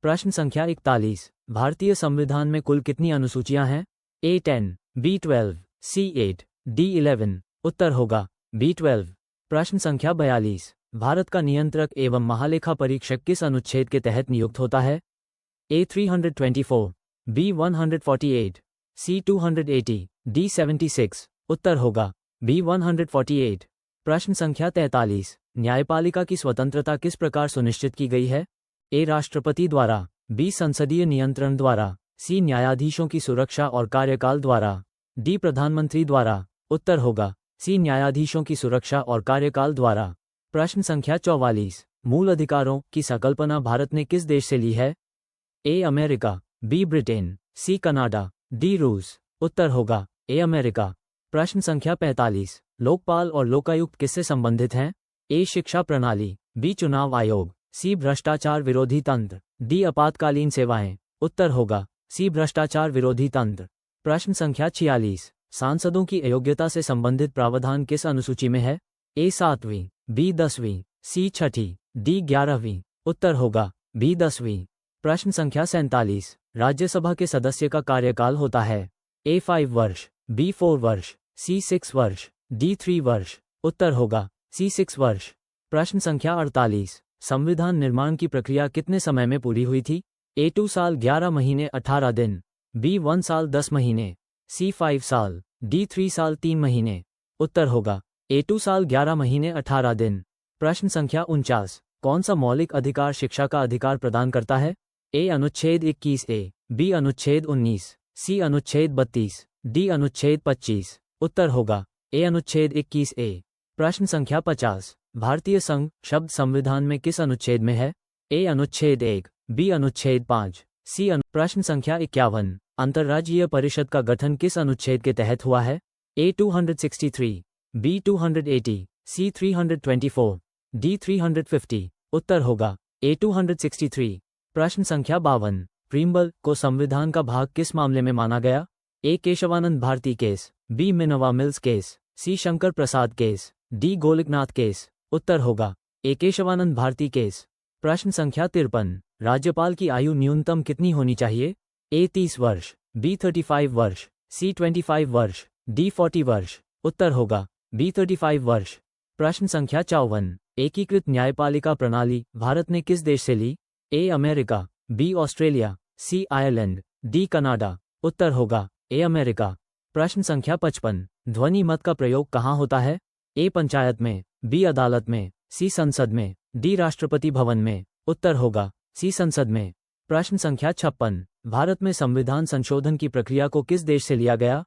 प्रश्न संख्या 41। भारतीय संविधान में कुल कितनी अनुसूचियां हैं? A10, B12, C8, D11। उत्तर होगा B12। प्रश्न संख्या 42। भारत का नियंत्रक एवं महालेखा परीक्षक किस अनुच्छेद के तहत नियुक्त होता है? A324, B148, C280, D76। उत्तर होगा B148। प्रश्न संख्या 43। न्यायपालिका की स्वतंत्रता किस प्रकार सुनिश्चित की गई है? A राष्ट्रपति द्वारा, B संसदीय नियंत्रण द्वारा, C न्यायाधीशों की सुरक्षा और कार्यकाल द्वारा, D प्रधानमंत्री द्वारा। उत्तर होगा C न्यायाधीशों की सुरक्षा और कार्यकाल द्वारा। प्रश्न संख्या 44। मूल अधिकारों की संकल्पना भारत ने किस देश से ली है? A America, B Britain, C Canada, D रूस। उत्तर होगा A अमेरिका। प्रश्न संख्या 45। लोकपाल और लोकायुक्त किससे संबंधित हैं? A शिक्षा प्रणाली, B चुनाव आयोग, C भ्रष्टाचार विरोधी तंत्र, D आपातकालीन सेवाएं। उत्तर होगा C भ्रष्टाचार विरोधी तंत्र। प्रश्न संख्या 46। सांसदों की अयोग्यता से संबंधित प्रावधान किस अनुसूची में है? A 7वीं, B 10वीं, C 6ठी, D 11वीं। उत्तर होगा B 10वीं। प्रश्न संख्या 47। राज्यसभा के सदस्य का कार्यकाल होता है A 5 वर्ष, B 4 वर्ष, C 6 वर्ष, D 3 वर्ष। उत्तर होगा C 6 वर्ष। प्रश्न संख्या 48। संविधान निर्माण की प्रक्रिया कितने समय में पूरी हुई थी? A 2 साल 11 महीने 18 दिन, B 1 साल 10 महीने, C 5 साल, D 3 साल 3 महीने। उत्तर होगा A 2 साल 11 महीने 18 दिन। प्रश्न संख्या 49। कौन सा मौलिक अधिकार शिक्षा का अधिकार प्रदान करता है? A अनुच्छेद 21A, B अनुच्छेद 19, C अनुच्छेद 32, D अनुच्छेद 25। उत्तर होगा A अनुच्छेद 21A। प्रश्न संख्या 50। भारतीय संघ शब्द संविधान में किस अनुच्छेद में है? A अनुच्छेद 1, B अनुच्छेद 5, C प्रश्न संख्या 51। अंतर्राज्यीय परिषद का गठन किस अनुच्छेद के तहत हुआ है? A 263, B 280, C 324, D 350। उत्तर होगा A 263। प्रश्न संख्या 52। प्रीम्बल को संविधान का भाग किस मामले में माना गया? A Kesavananda Bharati case, B Minerva Mills case, C Shankar Prasad case, D Golaknath case. उत्तर होगा A केशवानंद भारती केस। प्रश्न संख्या 53। राज्यपाल की आयु न्यूनतम कितनी होनी चाहिए? A 30 वर्ष, B 35 वर्ष, C 25 वर्ष, D 40 वर्ष। उत्तर होगा B 35 वर्ष। प्रश्न संख्या 54। एकीकृत न्यायपालिका प्रणाली भारत ने किस देश से ली? A America, B Australia, C Ireland, D Canada. उत्तर होगा A अमेरिका। प्रश्न संख्या 55। ध्वनि मत का प्रयोग कहाँ होता है? A पंचायत में, B अदालत में, C संसद में, D राष्ट्रपति भवन में। उत्तर होगा C संसद में। प्रश्न संख्या 56। भारत में संविधान संशोधन की प्रक्रिया को किस देश से लिया गया?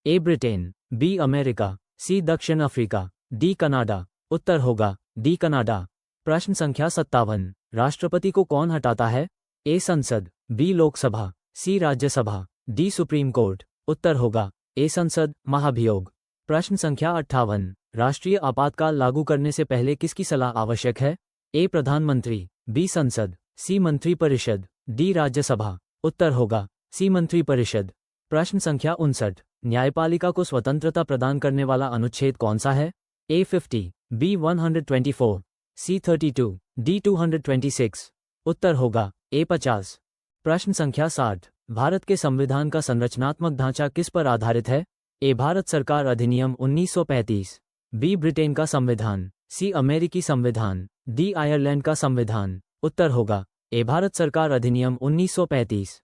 A Britain, B America, C दक्षिण अफ्रीका, D कनाडा। उत्तर होगा D कनाडा। प्रश्न संख्या 57। राष्ट्रपति को कौन हटाता है? A संसद, B Lok Sabha, C Rajya Sabha, D supreme court. उत्तर होगा A संसद महाभियोग। प्रश्न संख्या 58। राष्ट्रीय आपातकाल लागू करने से पहले किसकी सलाह आवश्यक है? A प्रधानमंत्री, B संसद, C मंत्रिपरिषद, D राज्यसभा। उत्तर होगा C मंत्रिपरिषद। प्रश्न संख्या 59। न्यायपालिका को स्वतंत्रता प्रदान करने वाला अनुच्छेद कौन सा है? A 50, B 124, C 32, D 226। उत्तर होगा A 50। प्रश्न संख्या 60। भारत के संविधान का संरचनात्मक ढांचा किस पर आधारित है? A भारत सरकार अधिनियम 1935, B ब्रिटेन का संविधान, C अमेरिकी संविधान, D आयरलैंड का संविधान। उत्तर होगा A भारत सरकार अधिनियम 1935।